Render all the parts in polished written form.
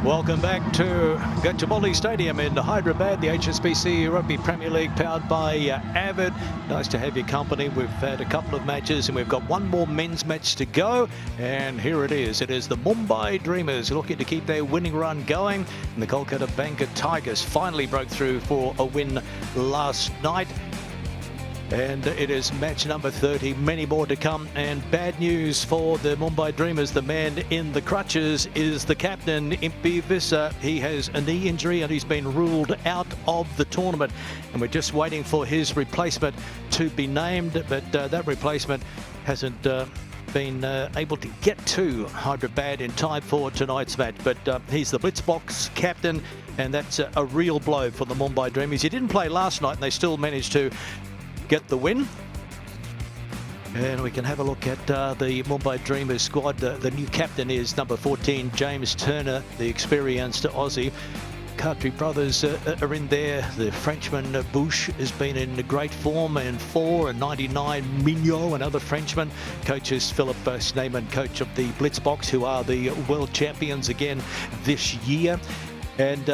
Welcome back to Gachibowli Stadium in Hyderabad, the HSBC Rugby Premier League powered by Avid. Nice to have your company. We've had a couple of matches and we've got one more men's match to go. And here it is. It is the Mumbai Dreamers looking to keep their winning run going. And the Kolkata Banga Tigers finally broke through for a win last night. And it is match number 30, many more to come. And bad news for the Mumbai Dreamers. The man in the crutches is the captain, Impi Vissa. He has a knee injury and he's been ruled out of the tournament. And we're just waiting for his replacement to be named. But that replacement hasn't been able to get to Hyderabad in time for tonight's match. But he's the Blitzbox captain, and that's a real blow for the Mumbai Dreamers. He didn't play last night and they still managed to get the win. And we can have a look at the Mumbai Dreamers squad. The new captain is number 14, James Turner, the experienced Aussie. Khatri brothers are in there. The Frenchman Bouche has been in great form, and 4 and 99 Mignot, another Frenchman. Coach is Philip Schneemann, coach of the Blitzbox, who are the world champions again this year. And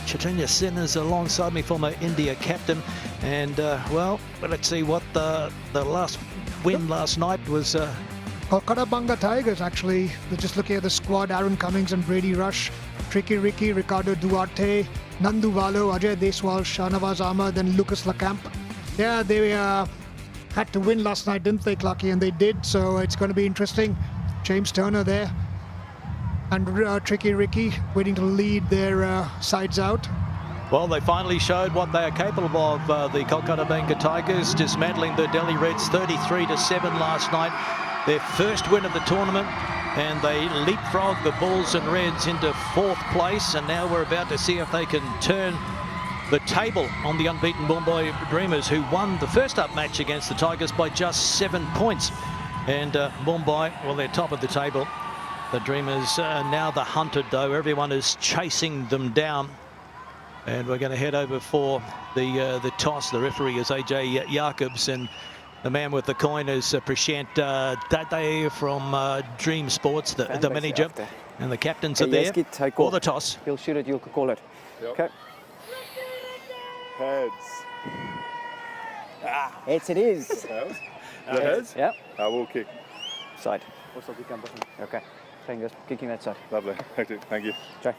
Chaitanya Sen is alongside me, former India captain. And well, let's see what the last win last night was. Kolkata Banga Tigers, actually. We're just looking at the squad. Aaron Cummings and Brady Rush, Tricky Ricky, Ricardo Duarte, Nandu Valo, Ajay Deswal, Shahnawaz Ahmed, and Lucas Lacamp. Yeah, they had to win last night, didn't they, Clarky? And they did, so it's going to be interesting. James Turner there. And Tricky Ricky waiting to lead their sides out. Well, they finally showed what they are capable of, the Kolkata Banga Tigers, dismantling the Delhi Reds 33-7 last night. Their first win of the tournament, and they leapfrogged the Bulls and Reds into 4th place. And now we're about to see if they can turn the table on the unbeaten Mumbai Dreamers, who won the first up match against the Tigers by just 7 points. And Mumbai, well, they're top of the table. The Dreamers are now the hunted, though. Everyone is chasing them down. And we're going to head over for the toss. The referee is AJ Jacobs, and the man with the coin is Prashant Dade from Dream Sports, the manager. And the captains are there for the toss. He'll shoot it, you'll call it. Yep. Okay. Heads. Heads it is. Heads? Heads? Yep. I will kick. Side. Okay. Fingers kicking that side. Lovely. Thank you. Try.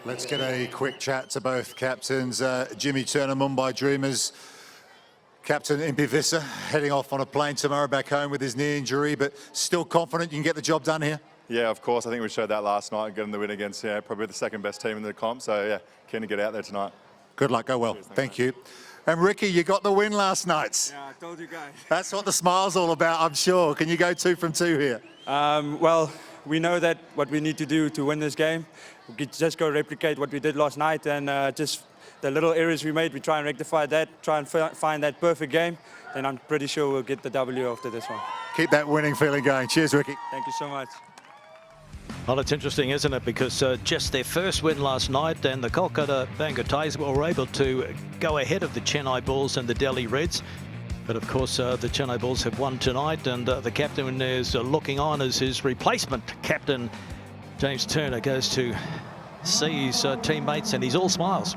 Let's get a quick chat to both captains. Jimmy Turner, Mumbai Dreamers. Captain Impi Vissa heading off on a plane tomorrow back home with his knee injury, but still confident you can get the job done here? Yeah, of course. I think we showed that last night, getting the win against probably the second best team in the comp. So yeah, keen to get out there tonight. Good luck. Go well. Thank you. And Ricky, you got the win last night. Yeah, I told you guys. That's what the smile's all about, I'm sure. Can you go 2 from 2 here? Well, we know that what we need to do to win this game. We could just go replicate what we did last night, and just the little errors we made, we try and rectify that, try and find that perfect game, and I'm pretty sure we'll get the W after this one. Keep that winning feeling going. Cheers, Ricky. Thank you so much. Well, it's interesting, isn't it? Because just their first win last night, and the Kolkata Banga Tigers were able to go ahead of the Chennai Bulls and the Delhi Reds. But of course, the Chennai Bulls have won tonight, and the captain is looking on as his replacement captain, James Turner, goes to see his teammates, and he's all smiles.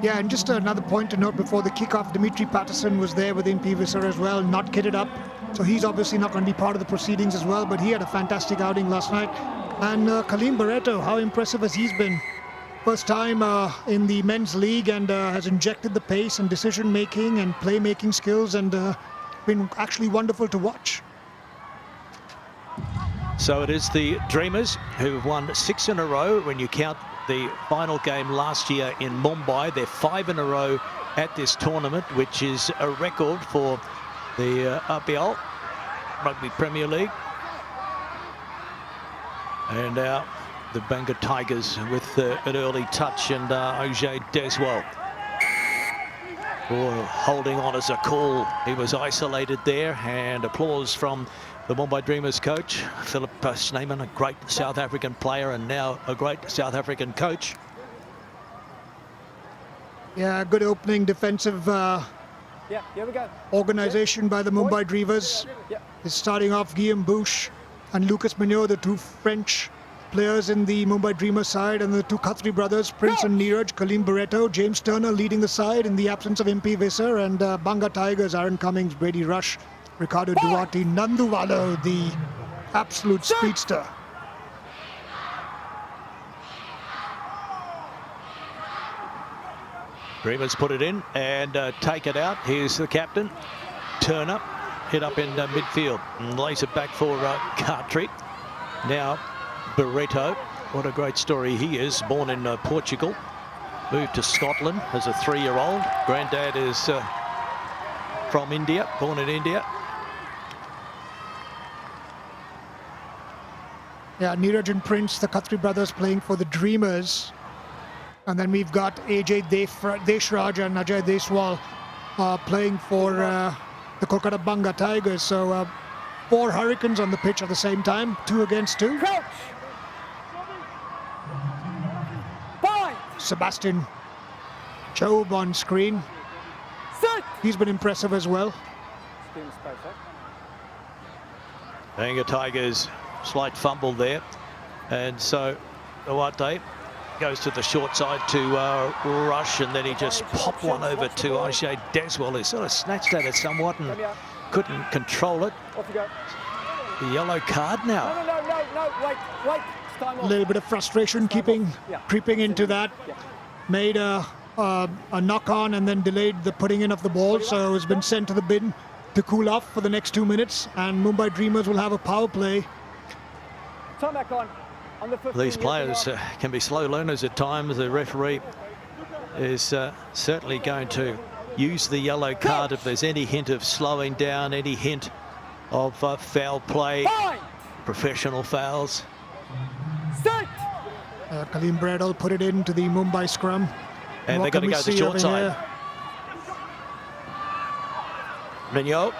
Yeah, and just another point to note before the kickoff, Dimitri Patterson was there with Impi Vissa as well, not kitted up. So he's obviously not going to be part of the proceedings as well, but he had a fantastic outing last night. And Kaleem Barreto, how impressive has he been? First time in the men's league, and has injected the pace and decision-making and play-making skills, and been actually wonderful to watch. So it is the Dreamers who've won 6 in a row when you count the final game last year in Mumbai. They're 5 in a row at this tournament, which is a record for the RPL, Rugby Premier League. And now the Banga Tigers with an early touch, and Ajay Deswal holding on as a call. He was isolated there, and applause from the Mumbai Dreamers coach, Philip Schneemann, a great South African player and now a great South African coach. Yeah, good opening defensive Yeah, here we go. organization by the Mumbai Dreamers. Yeah. It's starting off Guillaume Bouche and Lucas Mignot, the 2 French players in the Mumbai Dreamers side, and the two Khatri brothers, Prince and Neeraj, Kaleem Barreto, James Turner leading the side in the absence of MP Visser, and Banga Tigers, Aaron Cummings, Brady Rush, Ricardo Duarte, Nandu Valo, the absolute speedster. Dreamers put it in and take it out. Here's the captain, Turner, hit up in midfield and lays it back for Cartry. Now Barreto, what a great story he is, born in Portugal, moved to Scotland as a 3-year-old. Granddad is from India, born in India. Yeah, Neeraj and Prince, the Khatri brothers, playing for the Dreamers. And then we've got AJ Deshraj and Ajay Deswal playing for the Kolkata Banga Tigers. So 4 Hurricanes on the pitch at the same time, 2 against 2. Crouch. Bind. Sebastian Job on screen. Sit. He's been impressive as well. Banga Tigers, slight fumble there. And so Duarte goes to the short side to Rush, and then he just popped one over to Ajay Deswal, who sort of snatched at it somewhat and couldn't control it. Off you go. The yellow card now. No, wait. It's time A off. little bit of frustration creeping into that. Made a knock on and then delayed the putting in of the ball, so it's been sent to the bin to cool off for the next 2 minutes, and Mumbai Dreamers will have a power play. Turn back on. The 15, These players can be slow learners at times. The referee is certainly going to use the yellow card if there's any hint of slowing down, any hint of foul play, professional fouls. Sit. Kaleem Barreto put it into the Mumbai scrum. And they're going to go to the short side. Mignot,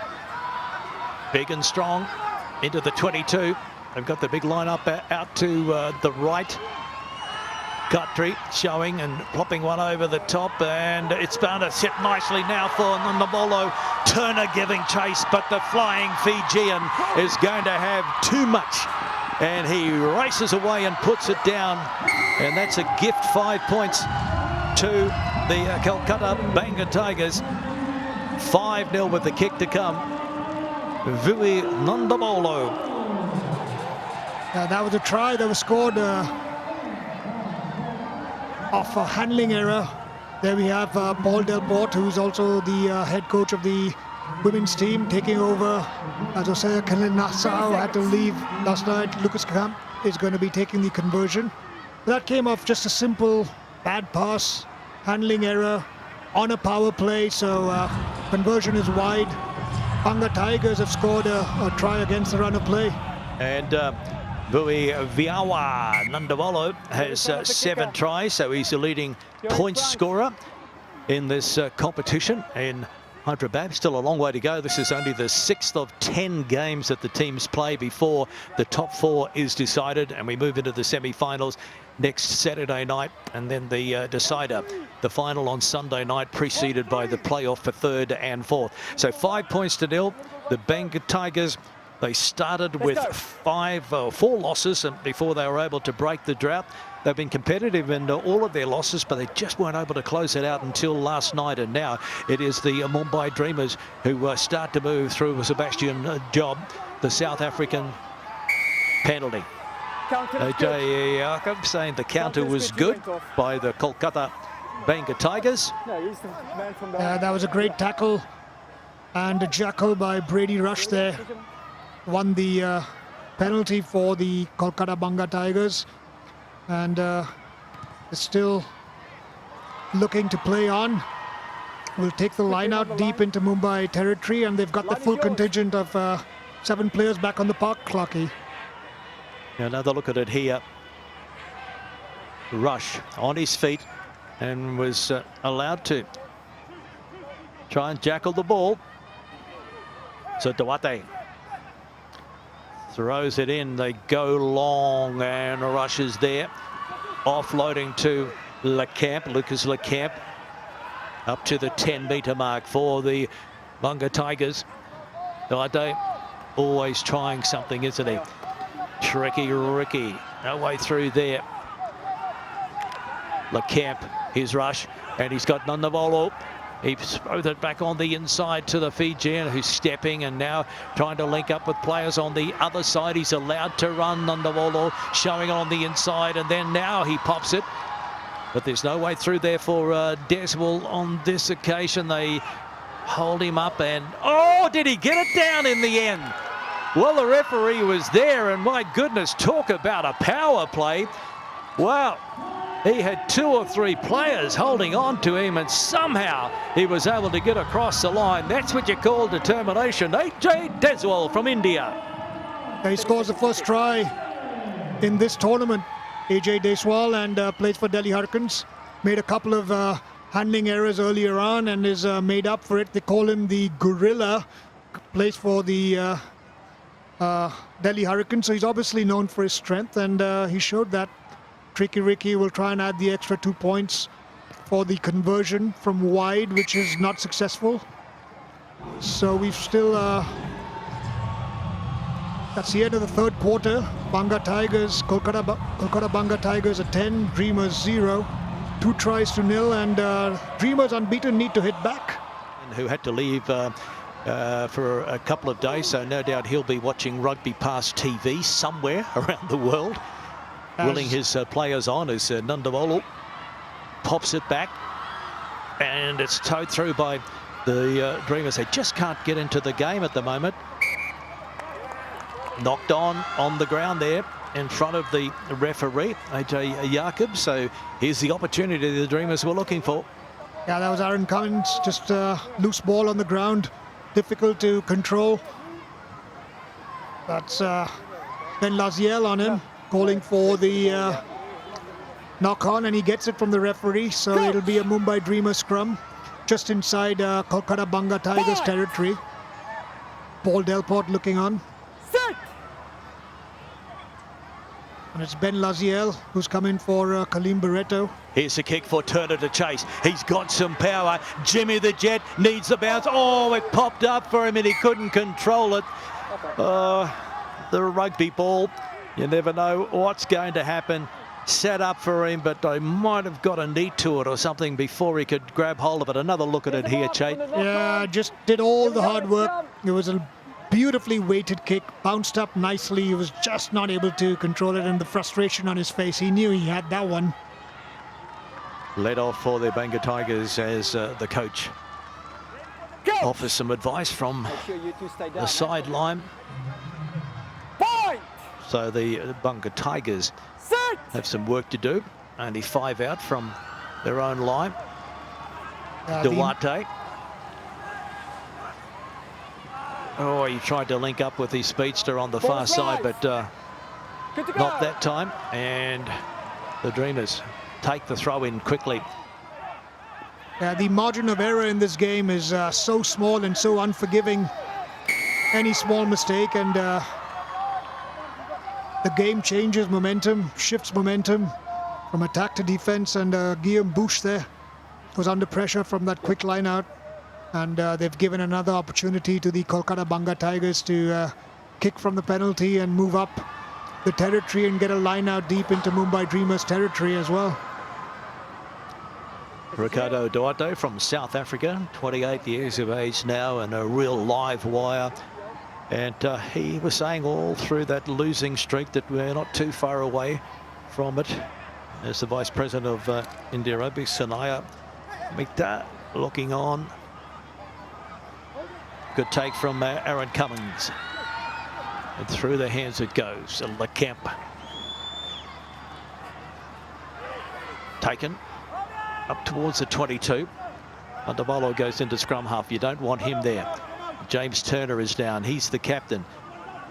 big and strong, into the 22. They've got the big lineup out to the right. Guthrie showing and plopping one over the top, and it's bound to sit nicely now for Nambolo. Turner giving chase, but the flying Fijian is going to have too much, and he races away and puts it down, and that's a gift. 5 points to the Kolkata Banga Tigers. 5-0 with the kick to come. Vui Nandabolo. That was a try that was scored off a handling error. There we have Paul Delport, who's also the head coach of the women's team, taking over. As I say, Khalil Nassau had to leave last night. Lucas Camp is going to be taking the conversion. That came off just a simple bad pass, handling error on a power play, so conversion is wide. Banga Tigers have scored a try against the run of play. And Vui Viawa Nandavolo has 7 tries, so he's the leading points scorer in this competition in Hyderabad. Still a long way to go. This is only the 6th of 10 games that the teams play before the top 4 is decided, and we move into the semi-finals next Saturday night, and then the decider, the final on Sunday night, preceded by the playoff for 3rd and 4th. So 5 points to 0. The Banga Tigers, they started with 4 losses before they were able to break the drought. They've been competitive in all of their losses, but they just weren't able to close it out until last night. And now it is the Mumbai Dreamers who start to move through Sebastian Job, the South African penalty. AJ Jacob saying the counter was good by the Kolkata Banga Tigers. That was a great tackle and a jackal by Brady Rush there. Won the penalty for the Kolkata Banga Tigers, and is still looking to play on. Will take the line out deep into Mumbai territory, and they've got the full contingent of 7 players back on the park, Clarkie. Another look at it here. Rush on his feet and was allowed to try and jackal the ball. So Duarte throws it in. They go long, and Rush is there. Offloading to Lecamp, Lucas Lecamp, up to the 10-metre mark for the Banga Tigers. Duarte always trying something, isn't he? Tricky Ricky No way through there. LeCamp, his rush, and he's got Nandavolo. He throws it back on the inside to the Fijian, who's stepping and now trying to link up with players on the other side. He's allowed to run. Nandavolo showing on the inside, and then now he pops it. But there's no way through there for Deswell on this occasion. They hold him up and, oh, did he get it down in the end? Well, the referee was there, and my goodness, talk about a power play. Wow. He had 2 or 3 players holding on to him, and somehow he was able to get across the line. That's what you call determination. AJ Deswell from India. He scores the first try in this tournament. AJ Deswell, and plays for Delhi Hurricanes. Made a couple of handling errors earlier on and is made up for it. They call him the Gorilla. Plays for the Delhi Hurricanes, so he's obviously known for his strength, and he showed that. Tricky Ricky will try and add the extra 2 points for the conversion from wide, which is not successful. So we've still, that's the end of the third quarter. Banga Tigers, Kolkata Banga Tigers at 10, Dreamers 0. 2 tries to 0, and Dreamers unbeaten need to hit back. Who had to leave for a couple of days, so no doubt he'll be watching rugby past TV somewhere around the world. Willing his players on as Nandavolo pops it back, and it's towed through by the Dreamers. They just can't get into the game at the moment. Knocked on the ground there in front of the referee, AJ Jacob. So here's the opportunity the Dreamers were looking for. Yeah, that was Aaron Cummins, just a loose ball on the ground, difficult to control. That's Ben Laziel on him, calling for the knock on, and he gets it from the referee, so it'll be a Mumbai Dreamer scrum just inside Kolkata Banga Tigers territory. Paul Delport looking on. And it's Ben Laziel who's come in for Kaleem Barreto. Here's a kick for Turner to chase. He's got some power. Jimmy the Jet needs the bounce. Oh, it popped up for him and he couldn't control it. The rugby ball, you never know what's going to happen. Set up for him, but they might have got a knee to it or something before he could grab hold of it. Another look at it here, Chait. Yeah, just did all the hard work. It was a beautifully weighted kick, bounced up nicely. He was just not able to control it, and the frustration on his face, he knew he had that one. Led off for the Banga Tigers as the coach offers some advice from the sideline. So the Banga Tigers have some work to do. Only 5 out from their own line. Duarte. Oh, he tried to link up with his speedster on the far side, but not that time. And the Dreamers take the throw in quickly. The margin of error in this game is so small and so unforgiving. Any small mistake, and the game changes momentum, shifts momentum from attack to defense, and Guillaume Bouche there was under pressure from that quick line out, and they've given another opportunity to the Kolkata Banga Tigers to kick from the penalty and move up the territory and get a line out deep into Mumbai Dreamers territory as well. Ricardo Duarte from South Africa, 28 years of age now, and a real live wire. And he was saying all through that losing streak that we're not too far away from it. As the Vice President of India Rugby, Sanaya Mikta, looking on. Good take from Aaron Cummins. And through the hands it goes. LeCamp. Taken up towards the 22. Andavolo goes into scrum half. You don't want him there. James Turner is down. He's the captain.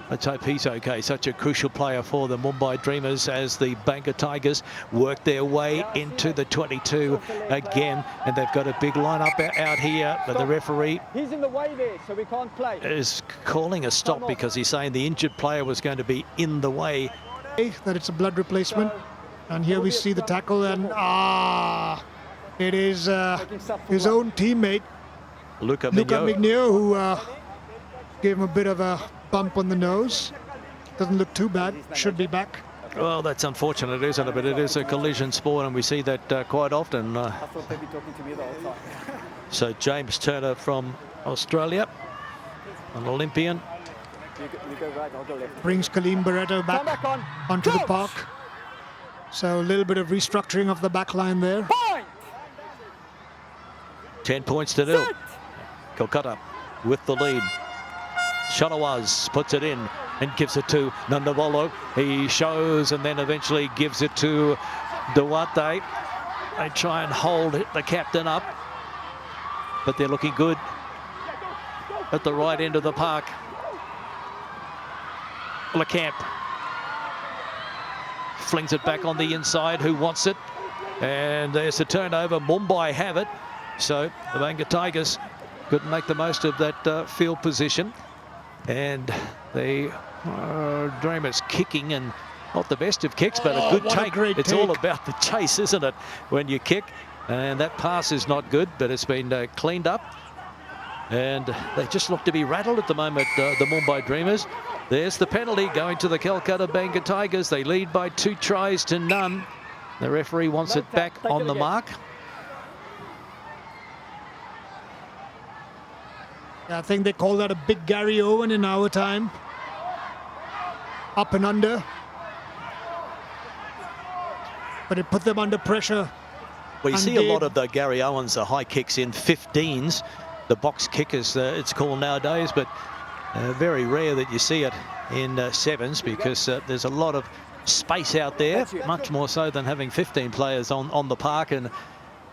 Let's hope he's okay. Such a crucial player for the Mumbai Dreamers as the Banga Tigers work their way into the 22 again. And they've got a big lineup out here. But the referee He's in the way there, so we can't play. is calling a stop because he's saying the injured player was going to be in the way. That it's a blood replacement. And here we see the tackle, and it is his own teammate, Luca Mignot, who gave him a bit of a bump on the nose. Doesn't look too bad. Should be back. Well, that's unfortunate, isn't it? But it is a collision sport, and we see that quite often. I thought they'd be talking to me the whole time. So James Turner from Australia, an Olympian. You go right, I'll go left. Brings Colleen Barreto Come back back on. onto the Go! park. So a little bit of restructuring of the back line there. Point! 10 points to nil. Sit! Kolkata with the lead. Shanawaz puts it in and gives it to Nandavolo. He shows and then eventually gives it to Duarte. They try and hold the captain up, but they're looking good at the right end of the park. LeCamp flings it back on the inside. Who wants it? And there's a turnover. Mumbai have it. So the Banga Tigers couldn't make the most of that field position. And the Dreamers kicking, and not the best of kicks, but a good what a take. great It's take. all about the chase, isn't it? When you kick. And that pass is not good, but it's been cleaned up. And they just look to be rattled at the moment, the Mumbai Dreamers. There's the penalty going to the Kolkata Banga Tigers. They lead by 2 tries to none. The referee wants it back on the mark. I think they call that a big Gary Owen in our time. Up and under. But it put them under pressure. We And see a lot did. of the Gary Owens high kicks in 15s. The box kick, as it's called nowadays, but very rare that you see it in 7s, because there's a lot of space out there, much more so than having 15 players on the park, and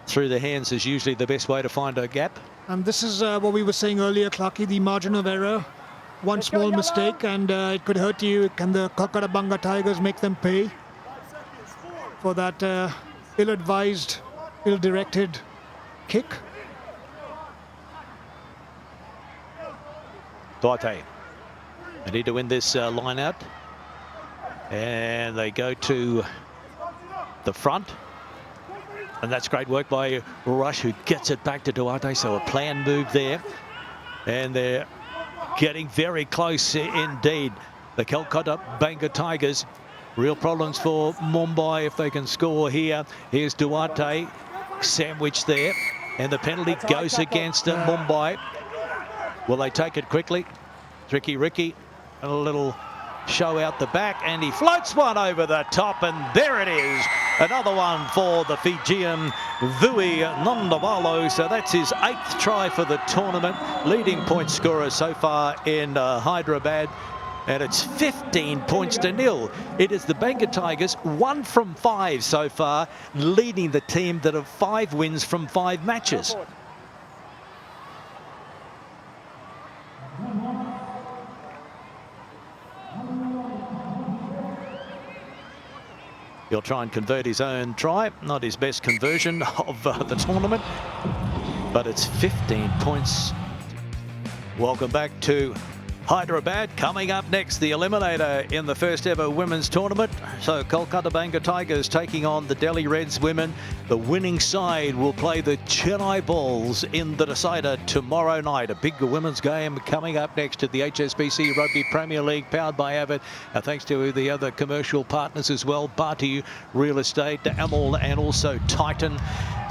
through the hands is usually the best way to find a gap. And this is what we were saying earlier, Clarky, the margin of error. One small mistake and it could hurt you. Can the Kolkata Banga Tigers make them pay for that ill-advised, ill-directed kick? Duarte, they need to win this line out. And they go to the front. And that's great work by Rush, who gets it back to Duarte. So a planned move there. And they're getting very close indeed. The Kolkata Banga Tigers. Real problems for Mumbai if they can score here. Here's Duarte, sandwiched there. And the penalty goes against Mumbai. Will they take it quickly? Tricky Ricky, a little show out the back, and he floats one over the top, and there it is. Another one for the Fijian, Vui Nondavalo. So that's his 8th try for the tournament. Leading point scorer so far in Hyderabad. And it's 15 points to nil. It is the Banga Tigers, 1 from 5 so far, leading the team that have 5 wins from 5 matches. He'll try and convert his own try. Not his best conversion of the tournament, but it's 15 points. Welcome back to Hyderabad. Coming up next, the eliminator in the first ever women's tournament. So Kolkata Banga Tigers taking on the Delhi Reds women. The winning side will play the Chennai Bulls in the decider tomorrow night. A big women's game coming up next at the HSBC Rugby Premier League, powered by Avid. Thanks to the other commercial partners as well, Bharti Real Estate, Amul, and also Titan.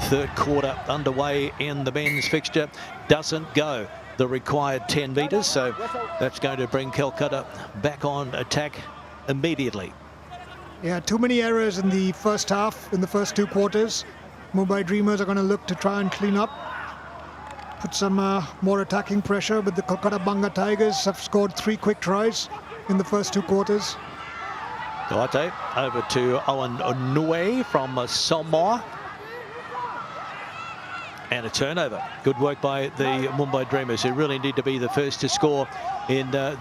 Third quarter underway in the men's fixture. Doesn't go the required 10 metres, so that's going to bring Kolkata back on attack immediately. Yeah, too many errors in the first half, in the first 2 quarters. Mumbai Dreamers are going to look to try and clean up, put some more attacking pressure, but the Kolkata Banga Tigers have scored 3 quick tries in the first 2 quarters. Duarte over to Owen Nue from Samoa. And a turnover. Good work by the Mumbai Dreamers, who really need to be the first to score in the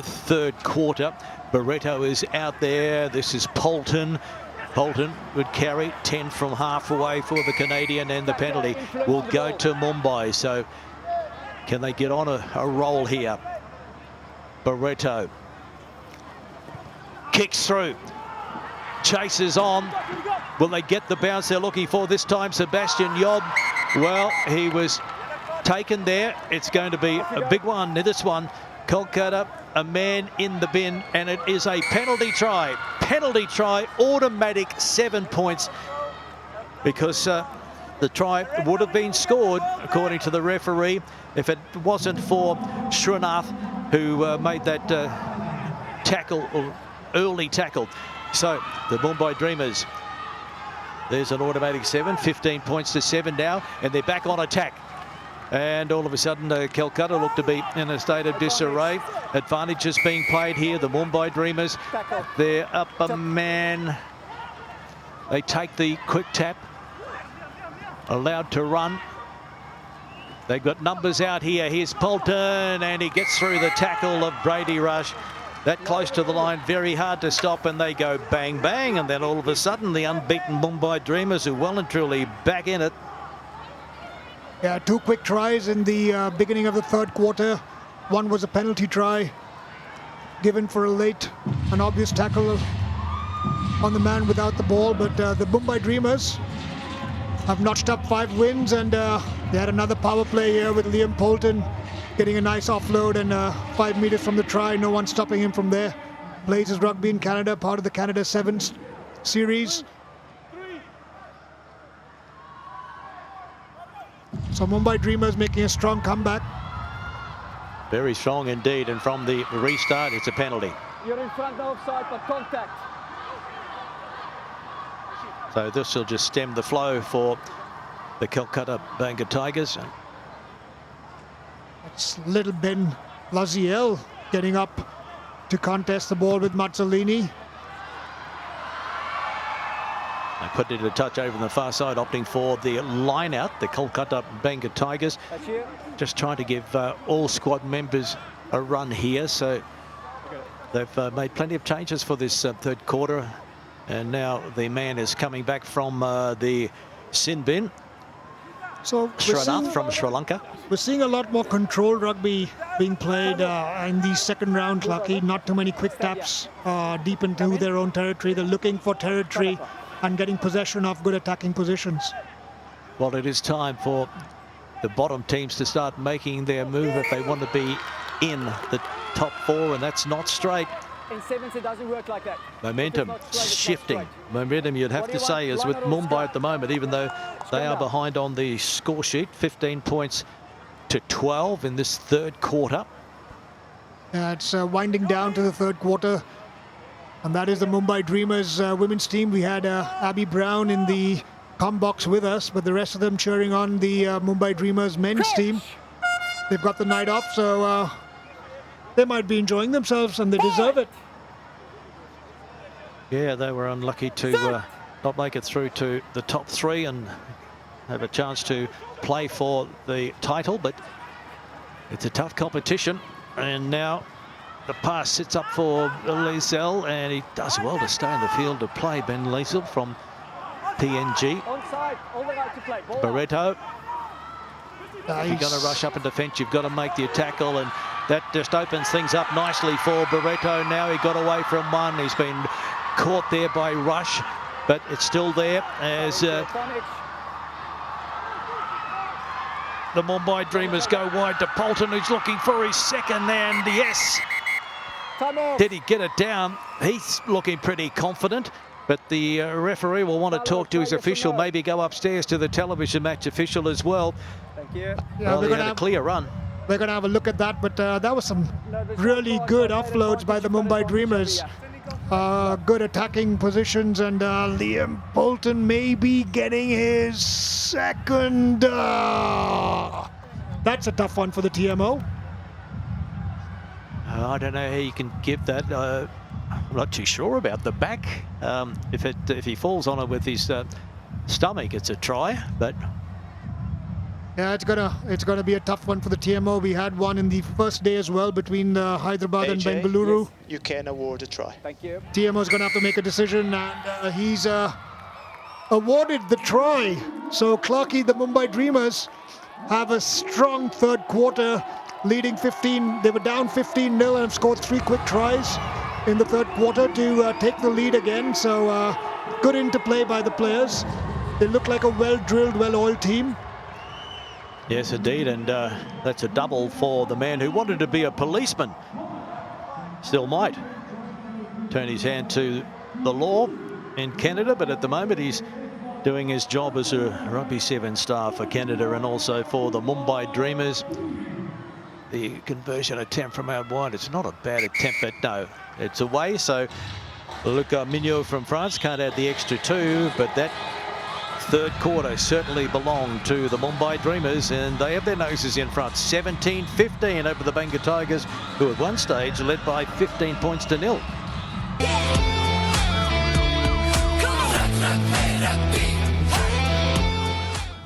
third quarter. Barreto is out there. This is Polton. Polton would carry 10 from halfway for the Canadian, and the penalty will go to Mumbai. So can they get on a roll here? Barreto kicks through. Chases on. Will they get the bounce they're looking for this time? Sebastian Yob. Well, he was taken there. It's going to be a big one. This one, Kolkata, a man in the bin, and it is a penalty try. penalty try, automatic 7 points, because the try would have been scored, according to the referee, if it wasn't for Srinath, who made that tackle, or early tackle. So the Mumbai Dreamers, there's an automatic 7, 15 points to 7 now, and they're back on attack. And all of a sudden, Kolkata look to be in a state of disarray. Advantage is being played here. The Mumbai Dreamers, they're up a man. They take the quick tap. Allowed to run. They've got numbers out here. Here's Polton, and he gets through the tackle of Brady Rush. That close to the line, very hard to stop, and they go bang, bang. And then all of a sudden, the unbeaten Mumbai Dreamers are well and truly back in it. Yeah, 2 quick tries in the beginning of the third quarter. One was a penalty try given for a late and obvious tackle on the man without the ball. But the Mumbai Dreamers have notched up 5 wins, and they had another power play here with Liam Polton getting a nice offload, and 5 meters from the try, no one stopping him from there. Plays his rugby in Canada, part of the Canada Sevens series. So Mumbai Dreamers making a strong comeback. Very strong indeed, and from the restart, it's a penalty. You're in front of offside, but contact. So this will just stem the flow for the Kolkata Banga Tigers. It's little Ben Laziel getting up to contest the ball with Mazzolini. They put it a touch over on the far side, opting for the line out, the Kolkata Banga Tigers. Just trying to give all squad members a run here. So they've made plenty of changes for this third quarter. And now the man is coming back from the sin bin. So Srinath from Sri Lanka. We're seeing a lot more controlled rugby being played in the second round, Lucky. Not too many quick taps deep into their own territory. They're looking for territory and getting possession of good attacking positions. Well, it is time for the bottom teams to start making their move if they want to be in the top 4, and that's not straight. In sevens, it doesn't work like that. Momentum shifting. Momentum, you'd have to say, is with Mumbai at the moment, even though they are behind on the score sheet. 15 points to 12 in this third quarter. It's winding down to the third quarter. And that is the Mumbai Dreamers women's team. We had Abby Brown in the comm box with us, but the rest of them cheering on the Mumbai Dreamers men's team. They've got the night off, so they might be enjoying themselves, and they deserve it. Yeah, they were unlucky to not make it through to the top 3 and have a chance to play for the title, but it's a tough competition. And now the pass sits up for Liesel, and he does well to stay in the field to play. Ben Liesel from PNG. Onside, all the right to play. Ball Barreto. If you're going to rush up in defence, you've got to make the tackle, and that just opens things up nicely for Barreto. Now he got away from one. He's been caught there by Rush, but it's still there as the Mumbai Dreamers go wide to Polton, who's looking for his second, and yes. Did he get it down? He's looking pretty confident, but the referee will want to talk to his official, maybe go upstairs to the television match official as well. Thank you. Yeah, well, he had a clear run. We're going to have a look at that, but that was some really good offloads by the Mumbai Dreamers. Good attacking positions, and Liam Polton may be getting his second. That's a tough one for the TMO. I don't know how you can give that. I'm not too sure about the back. If he falls on it with his stomach, it's a try, but. Yeah, it's gonna be a tough one for the TMO. We had one in the first day as well between Hyderabad and Bengaluru. Yes, you can award a try. Thank you. TMO's gonna have to make a decision, and he's awarded the try. So Clarkie, the Mumbai Dreamers have a strong third quarter, leading 15. They were down 15-0 and have scored 3 quick tries in the third quarter to take the lead again. So good interplay by the players. They look like a well-drilled, well-oiled team. Yes, indeed, and that's a double for the man who wanted to be a policeman. Still might turn his hand to the law in Canada, but at the moment he's doing his job as a Rugby 7 star for Canada and also for the Mumbai Dreamers. The conversion attempt from out wide, it's not a bad attempt, but no, it's away. So Luca Mignot from France can't add the extra 2, but that third quarter certainly belonged to the Mumbai Dreamers, and they have their noses in front. 17-15 over the Banga Tigers, who at one stage led by 15 points to 0. Come on.